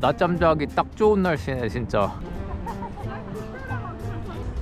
낮잠 자기 딱 좋은 날씨네 진짜.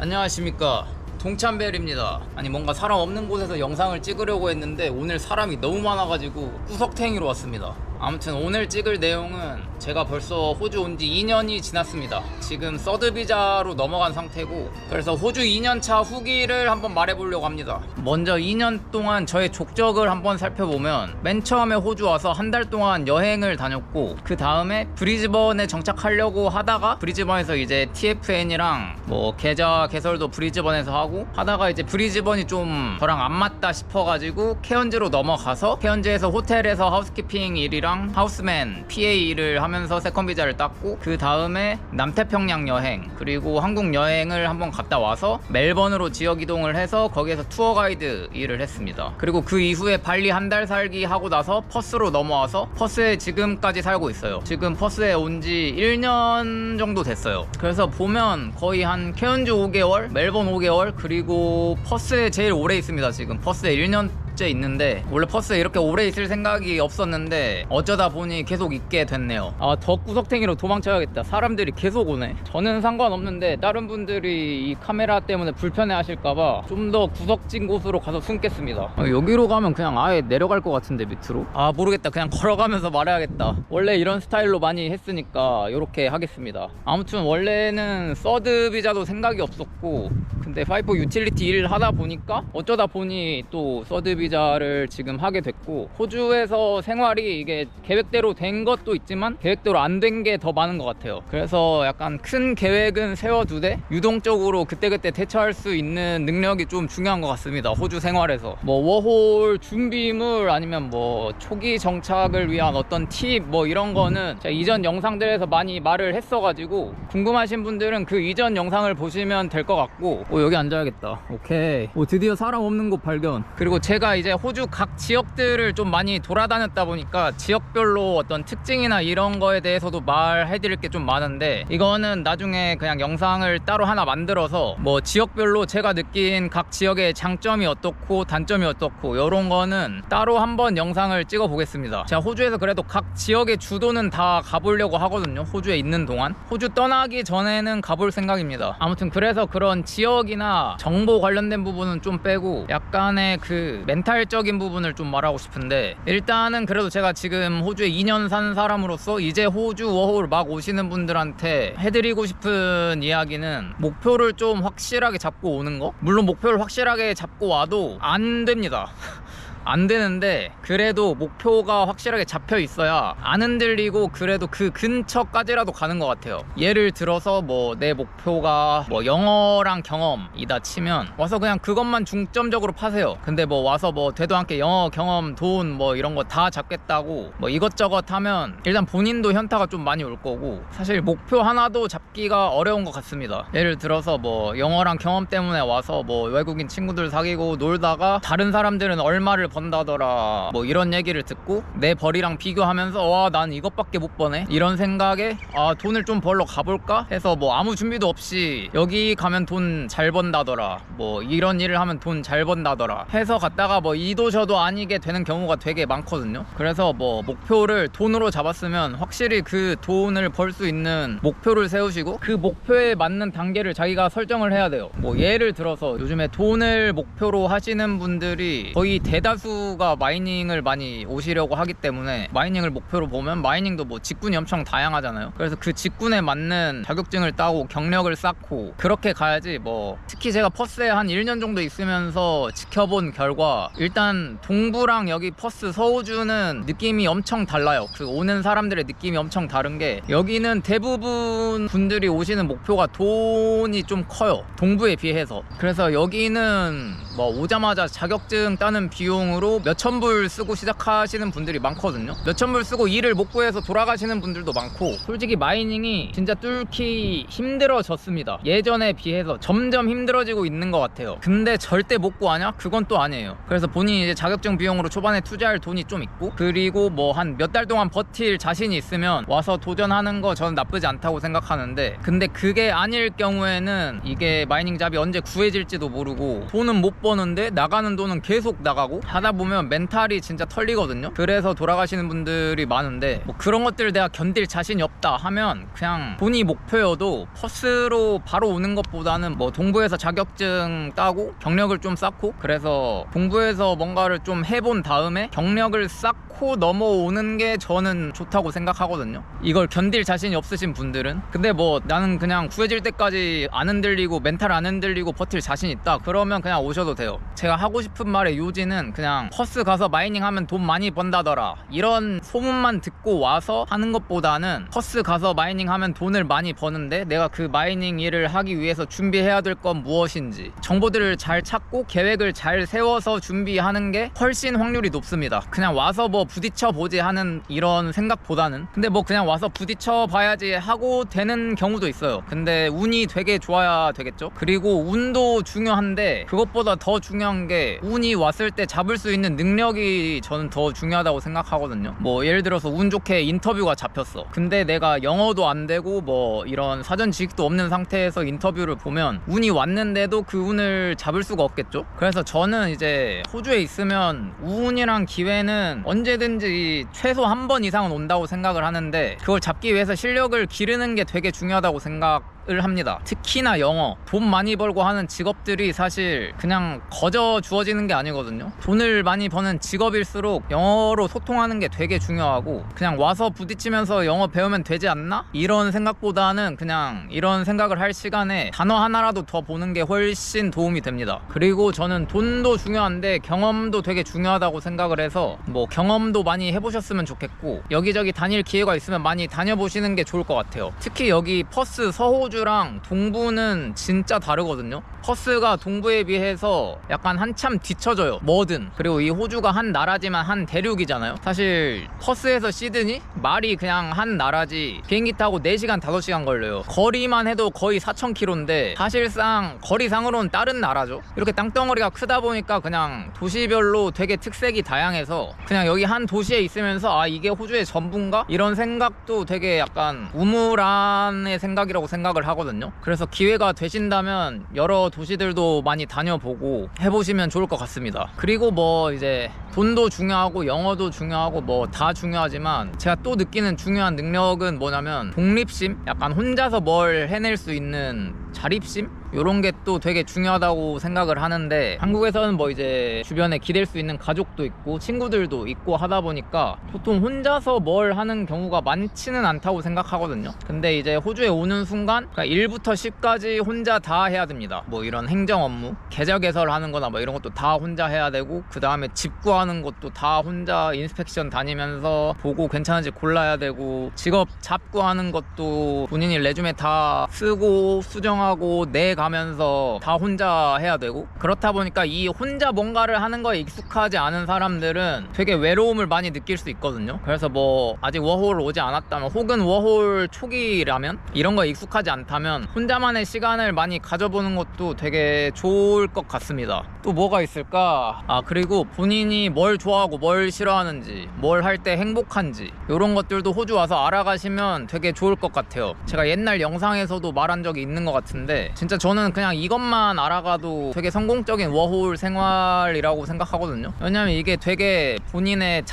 안녕하십니까, 동찬벨입니다. 아니 뭔가 사람 없는 곳에서 영상을 찍으려고 했는데 오늘 사람이 너무 많아가지고 구석탱이로 왔습니다. 아무튼 오늘 찍을 내용은 제가 벌써 호주 온 지 2년이 지났습니다. 지금 서드 비자로 넘어간 상태고, 그래서 호주 2년차 후기를 한번 말해보려고 합니다. 먼저 2년 동안 저의 족적을 한번 살펴보면, 맨 처음에 호주 와서 한 달 동안 여행을 다녔고, 그 다음에 브리즈번에 정착하려고 하다가 브리즈번에서 이제 TFN이랑 뭐 계좌 개설도 브리즈번에서 하고 하다가 이제 브리즈번이 좀 저랑 안 맞다 싶어가지고 케언즈로 넘어가서 케언즈에서 호텔에서 하우스키핑 일이랑 하우스맨 PA 일을 하면서 세컨 비자를 땄고, 그 다음에 남태평양 여행 그리고 한국 여행을 한번 갔다 와서 멜번으로 지역 이동을 해서 거기에서 투어 가이드 일을 했습니다. 그리고 그 이후에 발리 한 달 살기 하고 나서 퍼스로 넘어와서 퍼스에 지금까지 살고 있어요. 지금 퍼스에 온 지 1년 정도 됐어요. 그래서 보면 거의 한 케언즈 5개월, 멜번 5개월, 그리고 퍼스에 제일 오래 있습니다. 지금 퍼스에 1년 있는데, 원래 퍼스에 이렇게 오래 있을 생각이 없었는데 어쩌다 보니 계속 있게 됐네요. 더 구석탱이로 도망쳐야겠다. 사람들이 계속 오네. 저는 상관없는데 다른 분들이 이 카메라 때문에 불편해 하실까봐 좀 더 구석진 곳으로 가서 숨겠습니다. 여기로 가면 그냥 아예 내려갈 것 같은데, 밑으로. 모르겠다. 그냥 걸어가면서 말해야겠다. 원래 이런 스타일로 많이 했으니까 이렇게 하겠습니다. 아무튼 원래는 서드 비자도 생각이 없었고, 근데 파이프 유틸리티 일을 하다 보니까 어쩌다 보니 또 서드 비자를 지금 하게 됐고, 호주에서 생활이 이게 계획대로 된 것도 있지만 계획대로 안 된 게 더 많은 것 같아요. 그래서 약간 큰 계획은 세워두되 유동적으로 그때그때 대처할 수 있는 능력이 좀 중요한 것 같습니다. 호주 생활에서 뭐 워홀 준비물 아니면 뭐 초기 정착을 위한 어떤 팁 뭐 이런 거는 제가 이전 영상들에서 많이 말을 했어가지고 궁금하신 분들은 그 이전 영상을 보시면 될 것 같고. 여기 앉아야겠다. 오케이. 드디어 사람 없는 곳 발견. 그리고 제가 이제 호주 각 지역들을 좀 많이 돌아다녔다 보니까 지역별로 어떤 특징이나 이런 거에 대해서도 말해드릴 게 좀 많은데, 이거는 나중에 그냥 영상을 따로 하나 만들어서 뭐 지역별로 제가 느낀 각 지역의 장점이 어떻고 단점이 어떻고 이런 거는 따로 한번 영상을 찍어 보겠습니다. 제가 호주에서 그래도 각 지역의 주도는 다 가보려고 하거든요. 호주에 있는 동안. 호주 떠나기 전에는 가볼 생각입니다. 아무튼 그래서 그런 지역이나 정보 관련된 부분은 좀 빼고 약간의 그 멘탈적인 부분을 좀 말하고 싶은데, 일단은 그래도 제가 지금 호주에 2년 산 사람으로서 이제 호주 워홀 막 오시는 분들한테 해드리고 싶은 이야기는, 목표를 좀 확실하게 잡고 오는 거. 물론 목표를 확실하게 잡고 와도 안 됩니다. 안 되는데 그래도 목표가 확실하게 잡혀 있어야 안 흔들리고 그래도 그 근처까지라도 가는 것 같아요. 예를 들어서 뭐 내 목표가 뭐 영어랑 경험이다 치면 와서 그냥 그것만 중점적으로 파세요. 근데 뭐 와서 뭐 되도 않게 영어 경험 돈 뭐 이런 거 다 잡겠다고 뭐 이것저것 하면 일단 본인도 현타가 좀 많이 올 거고, 사실 목표 하나도 잡기가 어려운 것 같습니다. 예를 들어서 뭐 영어랑 경험 때문에 와서 뭐 외국인 친구들 사귀고 놀다가 다른 사람들은 얼마를 번다더라 뭐 이런 얘기를 듣고 내 벌이랑 비교하면서 와, 난 이것밖에 못 버네, 이런 생각에 돈을 좀 벌러 가볼까 해서 뭐 아무 준비도 없이 여기 가면 돈 잘 번다더라 뭐 이런 일을 하면 돈 잘 번다더라 해서 갔다가 뭐 이도 저도 아니게 되는 경우가 되게 많거든요. 그래서 뭐 목표를 돈으로 잡았으면 확실히 그 돈을 벌 수 있는 목표를 세우시고 그 목표에 맞는 단계를 자기가 설정을 해야 돼요. 뭐 예를 들어서 요즘에 돈을 목표로 하시는 분들이 거의 대다수가 마이닝을 많이 오시려고 하기 때문에, 마이닝을 목표로 보면 마이닝도 뭐 직군이 엄청 다양하잖아요. 그래서 그 직군에 맞는 자격증을 따고 경력을 쌓고 그렇게 가야지. 뭐 특히 제가 퍼스에 한 1년 정도 있으면서 지켜본 결과, 일단 동부랑 여기 퍼스 서호주는 느낌이 엄청 달라요. 그 오는 사람들의 느낌이 엄청 다른 게, 여기는 대부분 분들이 오시는 목표가 돈이 좀 커요, 동부에 비해서. 그래서 여기는 뭐 오자마자 자격증 따는 비용으로 몇천 불 쓰고 시작하시는 분들이 많거든요. 몇천 불 쓰고 일을 못 구해서 돌아가시는 분들도 많고, 솔직히 마이닝이 진짜 뚫기 힘들어졌습니다. 예전에 비해서 점점 힘들어지고 있는 것 같아요. 근데 절대 못 구하냐? 그건 또 아니에요. 그래서 본인이 이제 자격증 비용으로 초반에 투자할 돈이 좀 있고, 그리고 뭐 한 몇 달 동안 버틸 자신이 있으면 와서 도전하는 거 저는 나쁘지 않다고 생각하는데, 근데 그게 아닐 경우에는 이게 마이닝 잡이 언제 구해질지도 모르고 돈은 못 버는데 나가는 돈은 계속 나가고 하다 보면 멘탈이 진짜 털리거든요. 그래서 돌아가시는 분들이 많은데 뭐 그런 것들 내가 견딜 자신이 없다 하면 그냥 돈이 목표여도 퍼스로 바로 오는 것보다는 뭐 동부에서 자격증 따고 경력을 좀 쌓고, 그래서 동부에서 뭔가를 좀 해본 다음에 경력을 쌓고 넘어오는 게 저는 좋다고 생각하거든요. 이걸 견딜 자신이 없으신 분들은. 근데 뭐 나는 그냥 구해질 때까지 안 흔들리고 멘탈 안 흔들리고 버틸 자신 있다 그러면 그냥 오셔도 돼요. 제가 하고 싶은 말의 요지는 그냥 퍼스 가서 마이닝 하면 돈 많이 번다더라 이런 소문만 듣고 와서 하는 것보다는 퍼스 가서 마이닝 하면 돈을 많이 버는데 내가 그 마이닝 일을 하기 위해서 준비해야 될 건 무엇인지 정보들을 잘 찾고 계획을 잘 세워서 준비하는 게 훨씬 확률이 높습니다. 그냥 와서 뭐 부딪혀 보지 하는 이런 생각보다는. 근데 뭐 그냥 와서 부딪혀 봐야지 하고 되는 경우도 있어요. 근데 운이 되게 좋아야 되겠죠. 그리고 운도 중요한데 그것보다 더 중요한 게 운이 왔을 때 잡을 수 있는 능력이 저는 더 중요하다고 생각하거든요. 뭐 예를 들어서 운 좋게 인터뷰가 잡혔어. 근데 내가 영어도 안 되고 뭐 이런 사전 지식도 없는 상태에서 인터뷰를 보면 운이 왔는데도 그 운을 잡을 수가 없겠죠. 그래서 저는 이제 호주에 있으면 운이랑 기회는 언제든지 최소 한 번 이상은 온다고 생각을 하는데 그걸 잡기 위해서 실력을 기르는 게 되게 중요하다고 생각을 합니다. 특히나 영어, 돈 많이 벌고 하는 직업들이 사실 그냥 거저 주어지는 게 아니거든요. 돈을 많이 버는 직업일수록 영어로 소통하는 게 되게 중요하고 그냥 와서 부딪히면서 영어 배우면 되지 않나? 이런 생각보다는 그냥 이런 생각을 할 시간에 단어 하나라도 더 보는 게 훨씬 도움이 됩니다. 그리고 저는 돈도 중요한데 경험도 되게 중요하다고 생각을 해서 뭐 경험도 많이 해보셨으면 좋겠고 여기저기 다닐 기회가 있으면 많이 다녀보시는 게 좋을 것 같아요. 특히 여기 퍼스 서호주랑 동부는 진짜 다르거든요. 퍼스가 동부에 비해서 약간 한참 뒤쳐져요. 뭐든. 그리고 이 호주가 한 나라지만 한 대륙이잖아요. 사실 퍼스에서 시드니 말이 그냥 한 나라지 비행기 타고 4시간 5시간 걸려요. 거리만 해도 거의 4,000km인데 사실상 거리상으로는 다른 나라죠. 이렇게 땅덩어리가 크다 보니까 그냥 도시별로 되게 특색이 다양해서 그냥 여기 한 도시에 있으면서 아 이게 호주의 전부인가? 이런 생각도 되게 약간 우물안의 생각이라고 생각을 하거든요. 그래서 기회가 되신다면 여러 도시들도 많이 다녀보고 해보시면 좋을 것 같습니다. 그리고 뭐 이제 돈도 중요하고 영어도 중요하고 뭐 다 중요하지만 제가 또 느끼는 중요한 능력은 뭐냐면 독립심? 약간 혼자서 뭘 해낼 수 있는 자립심? 요런 게 또 되게 중요하다고 생각을 하는데 한국에서는 뭐 이제 주변에 기댈 수 있는 가족도 있고 친구들도 있고 하다 보니까 보통 혼자서 뭘 하는 경우가 많지는 않다고 생각하거든요. 근데 이제 호주에 오는 순간 그러니까 1부터 10까지 혼자 다 해야 됩니다. 뭐 이런 행정 업무, 계좌 개설하는 거나 뭐 이런 것도 다 혼자 해야 되고 그 다음에 집 구하는 것도 다 혼자 인스펙션 다니면서 보고 괜찮은지 골라야 되고 직업 잡고 하는 것도 본인이 레주메 다 쓰고 수정하고 내가면서 다 혼자 해야 되고 그렇다 보니까 이 혼자 뭔가를 하는 거에 익숙하지 않은 사람들은 되게 외로움을 많이 느낄 수 있거든요. 그래서 뭐 아직 워홀 오지 않았다면 혹은 워홀 초기라면 이런 거에 익숙하지 않다면 혼자만의 시간을 많이 가져보는 것도 되게 좋을 것 같습니다. 또 뭐가 있을까? 아 그리고 본인이 뭘 좋아하고 뭘 싫어하는지 뭘 할 때 행복한지 이런 것들도 호주 와서 알아가시면 되게 좋을 것 같아요. 제가 옛날 영상에서도 말한 적이 있는 것 같은데 진짜 저는 그냥 이것만 알아가도 되게 성공적인 워홀 생활이라고 생각하거든요. 왜냐면 이게 되게 본인의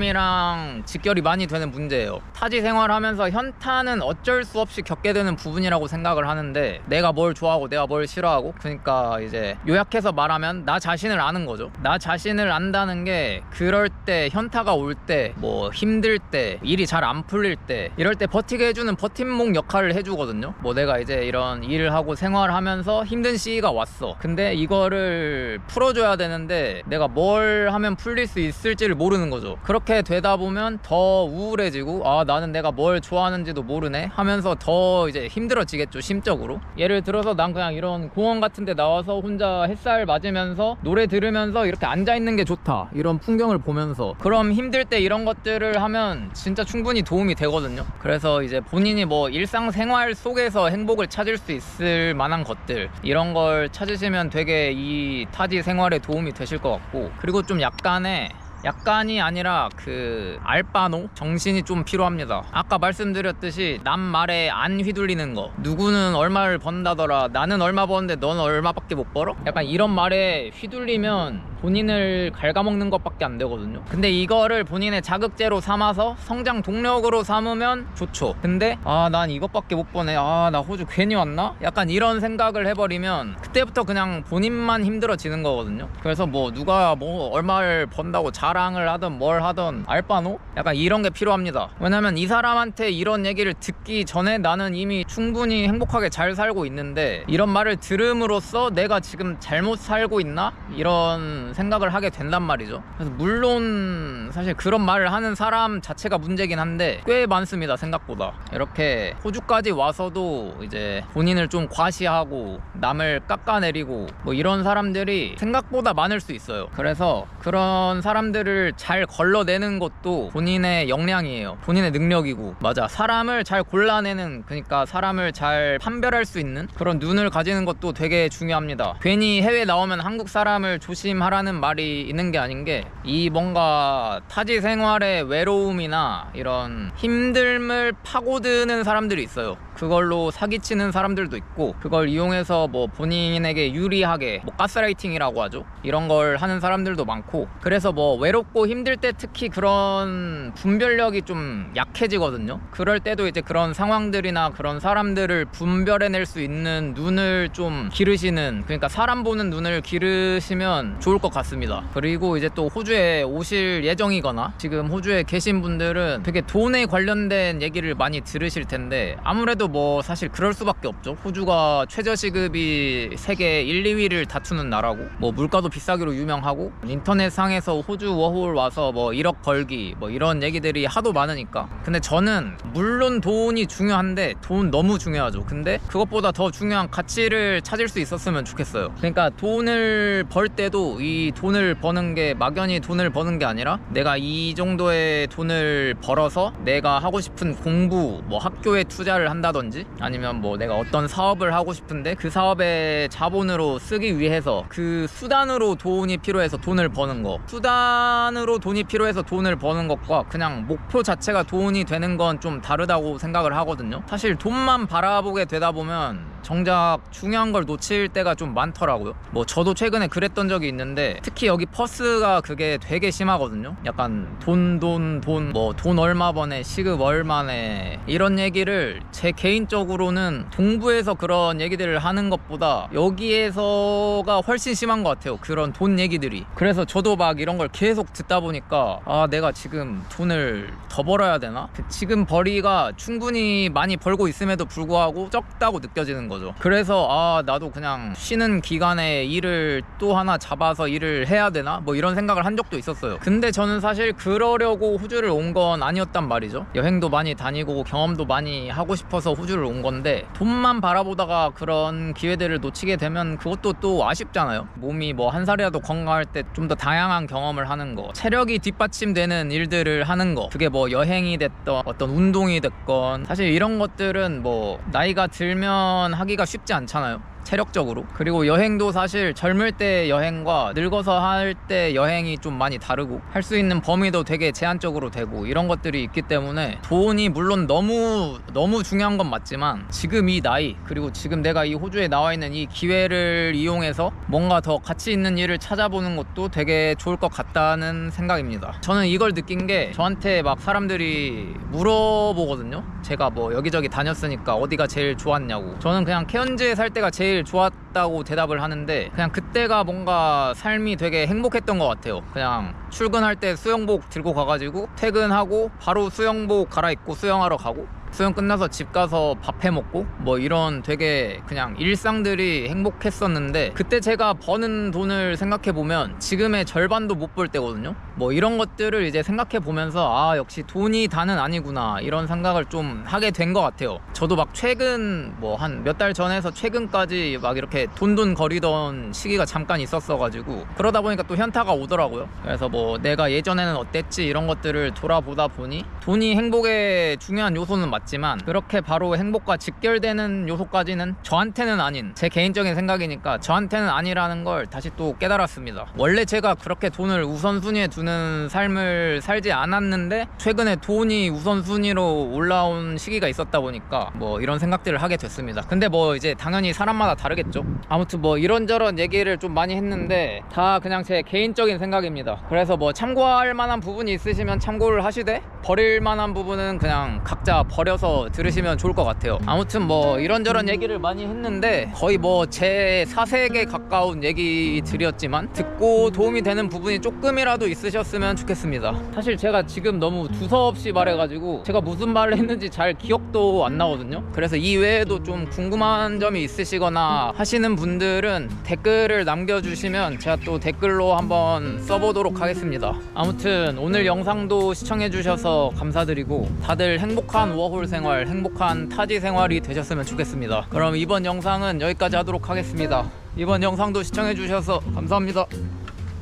자존감이랑 직결이 많이 되는 문제예요. 타지 생활하면서 현타는 어쩔 수 없이 겪게 되는 부분이라고 생각을 하는데 내가 뭘 좋아하고 내가 뭘 싫어하고 그러니까 이제 요약해서 말하면 나 자신을 아는 거죠. 나 자신을 안다는 게 그럴 때 현타가 올 때 뭐 힘들 때 일이 잘 안 풀릴 때 이럴 때 버티게 해주는 버팀목 역할을 해주거든요. 뭐 내가 이제 이런 일을 하고 생활하면서 힘든 시기가 왔어. 근데 이거를 풀어줘야 되는데 내가 뭘 하면 풀릴 수 있을지를 모르는 거죠. 그렇게 되다 보면 더 우울해지고 아 나는 내가 뭘 좋아하는지도 모르네 하면서 더 이제 힘들어지겠죠. 심적으로. 예를 들어서 난 그냥 이런 공원 같은 데 나와서 혼자 햇살 맞으면서 노래 들으면서 이렇게 앉아있는 게 좋다 이런 풍경을 보면서 그럼 힘들 때 이런 것들을 하면 진짜 충분히 도움이 되거든요. 그래서 이제 본인이 뭐 일상생활 속에서 행복을 찾을 수 있을 만한 것들 이런 걸 찾으시면 되게 이 타지 생활에 도움이 되실 것 같고 그리고 좀 약간이 아니라 그 알바노 정신이 좀 필요합니다. 아까 말씀드렸듯이 남 말에 안 휘둘리는 거 누구는 얼마를 번다더라 나는 얼마 버는데 넌 얼마밖에 못 벌어? 약간 이런 말에 휘둘리면 본인을 갉아먹는 것밖에 안 되거든요. 근데 이거를 본인의 자극제로 삼아서 성장 동력으로 삼으면 좋죠. 근데 난 이것밖에 못 보네, 나 호주 괜히 왔나? 약간 이런 생각을 해버리면 그때부터 그냥 본인만 힘들어지는 거거든요. 그래서 뭐 누가 뭐 얼마를 번다고 자랑을 하든 뭘 하든 알바노? 약간 이런 게 필요합니다. 왜냐면 이 사람한테 이런 얘기를 듣기 전에 나는 이미 충분히 행복하게 잘 살고 있는데 이런 말을 들음으로써 내가 지금 잘못 살고 있나? 이런 생각을 하게 된단 말이죠. 그래서 물론 사실 그런 말을 하는 사람 자체가 문제긴 한데 꽤 많습니다, 생각보다. 이렇게 호주까지 와서도 이제 본인을 좀 과시하고 남을 깎아내리고 뭐 이런 사람들이 생각보다 많을 수 있어요. 그래서 그런 사람들을 잘 걸러내는 것도 본인의 역량이에요. 본인의 능력이고. 맞아, 사람을 잘 골라내는, 그러니까 사람을 잘 판별할 수 있는 그런 눈을 가지는 것도 되게 중요합니다. 괜히 해외 나오면 한국 사람을 조심하라는 말이 있는 게 아닌 게, 이 뭔가 타지 생활의 외로움이나 이런 힘듦을 파고드는 사람들이 있어요. 그걸로 사기치는 사람들도 있고, 그걸 이용해서 뭐 본인에게 유리하게 뭐 가스라이팅이라고 하죠, 이런 걸 하는 사람들도 많고. 그래서 뭐 외롭고 힘들 때 특히 그런 분별력이 좀 약해지거든요. 그럴 때도 이제 그런 상황들이나 그런 사람들을 분별해낼 수 있는 눈을 좀 기르시는, 그러니까 사람 보는 눈을 기르시면 좋을 것 같습니다. 그리고 이제 또 호주에 오실 예정이거나 지금 호주에 계신 분들은 되게 돈에 관련된 얘기를 많이 들으실 텐데, 아무래도 뭐 사실 그럴 수밖에 없죠. 호주가 최저시급이 세계 1, 2위를 다투는 나라고, 뭐 물가도 비싸기로 유명하고, 인터넷상에서 호주 워홀 와서 뭐 1억 벌기 뭐 이런 얘기들이 하도 많으니까. 근데 저는 물론 돈이 중요한데, 돈 너무 중요하죠. 근데 그것보다 더 중요한 가치를 찾을 수 있었으면 좋겠어요. 그러니까 돈을 벌 때도 이 돈을 버는 게 막연히 돈을 버는 게 아니라, 내가 이 정도의 돈을 벌어서 내가 하고 싶은 공부, 뭐 학교에 투자를 한다든지, 아니면 뭐 내가 어떤 사업을 하고 싶은데 그 사업의 자본으로 쓰기 위해서 그 수단으로 돈이 필요해서 돈을 버는 거, 수단으로 돈이 필요해서 돈을 버는 것과 그냥 목표 자체가 돈이 되는 건 좀 다르다고 생각을 하거든요. 사실 돈만 바라보게 되다 보면 정작 중요한 걸 놓칠 때가 좀 많더라고요. 뭐 저도 최근에 그랬던 적이 있는데, 특히 여기 퍼스가 그게 되게 심하거든요. 약간 돈 뭐 돈 얼마 버네, 시급 얼마네, 이런 얘기를 제 개인적으로는 동부에서 그런 얘기들을 하는 것보다 여기에서가 훨씬 심한 것 같아요, 그런 돈 얘기들이. 그래서 저도 막 이런 걸 계속 듣다 보니까 내가 지금 돈을 더 벌어야 되나? 지금 벌이가 충분히 많이 벌고 있음에도 불구하고 적다고 느껴지는 거죠. 그래서 나도 그냥 쉬는 기간에 일을 또 하나 잡아서 일을 해야 되나? 뭐 이런 생각을 한 적도 있었어요. 근데 저는 사실 그러려고 호주를 온 건 아니었단 말이죠. 여행도 많이 다니고 경험도 많이 하고 싶어서 호주를 온 건데, 돈만 바라보다가 그런 기회들을 놓치게 되면 그것도 또 아쉽잖아요. 몸이 뭐 한 살이라도 건강할 때 좀 더 다양한 경험을 하는 거, 체력이 뒷받침되는 일들을 하는 거, 그게 뭐 여행이 됐던 어떤 운동이 됐건, 사실 이런 것들은 뭐 나이가 들면 하기가 쉽지 않잖아요, 체력적으로. 그리고 여행도 사실 젊을 때 여행과 늙어서 할 때 여행이 좀 많이 다르고, 할 수 있는 범위도 되게 제한적으로 되고, 이런 것들이 있기 때문에 돈이 물론 너무 중요한 건 맞지만, 지금 이 나이, 그리고 지금 내가 이 호주에 나와 있는 이 기회를 이용해서 뭔가 더 가치 있는 일을 찾아보는 것도 되게 좋을 것 같다는 생각입니다. 저는 이걸 느낀 게, 저한테 막 사람들이 물어보거든요. 제가 뭐 여기저기 다녔으니까 어디가 제일 좋았냐고. 저는 그냥 케언즈에 살 때가 제일 좋았다고 대답을 하는데, 그냥 그때가 뭔가 삶이 되게 행복했던 것 같아요. 그냥 출근할 때 수영복 들고 가가지고 퇴근하고 바로 수영복 갈아입고 수영하러 가고, 수영 끝나서 집 가서 밥 해 먹고, 뭐 이런 되게 그냥 일상들이 행복했었는데, 그때 제가 버는 돈을 생각해 보면 지금의 절반도 못 벌 때거든요. 뭐 이런 것들을 이제 생각해 보면서 역시 돈이 다는 아니구나, 이런 생각을 좀 하게 된 것 같아요. 저도 막 최근 뭐 한 몇 달 전에서 최근까지 막 이렇게 돈거리던 시기가 잠깐 있었어가지고, 그러다 보니까 또 현타가 오더라고요. 그래서 뭐 내가 예전에는 어땠지, 이런 것들을 돌아보다 보니 돈이 행복의 중요한 요소는 맞죠. 같지만 그렇게 바로 행복과 직결되는 요소까지는 저한테는 아닌, 제 개인적인 생각이니까 저한테는 아니라는 걸 다시 또 깨달았습니다. 원래 제가 그렇게 돈을 우선순위에 두는 삶을 살지 않았는데 최근에 돈이 우선순위로 올라온 시기가 있었다 보니까 뭐 이런 생각들을 하게 됐습니다. 근데 뭐 이제 당연히 사람마다 다르겠죠. 아무튼 뭐 이런저런 얘기를 좀 많이 했는데 다 그냥 제 개인적인 생각입니다. 그래서 뭐 참고할 만한 부분이 있으시면 참고를 하시되, 버릴 만한 부분은 그냥 각자 버려서 들으시면 좋을 것 같아요. 아무튼 뭐 이런저런 얘기를 많이 했는데 거의 뭐 제 사색에 가까운 얘기들이었지만 듣고 도움이 되는 부분이 조금이라도 있으셨으면 좋겠습니다. 사실 제가 지금 너무 두서없이 말해가지고 제가 무슨 말을 했는지 잘 기억도 안 나거든요. 그래서 이 외에도 좀 궁금한 점이 있으시거나 하시는 분들은 댓글을 남겨주시면 제가 또 댓글로 한번 써보도록 하겠습니다. 아무튼 오늘 영상도 시청해주셔서 감사드리고 다들 행복한 워홀 생활, 행복한 타지 생활이 되셨으면 좋겠습니다. 그럼 이번 영상은 여기까지 하도록 하겠습니다. 이번 영상도 시청해주셔서 감사합니다.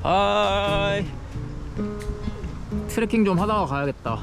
바이. 트레킹 좀 하다가 가야겠다.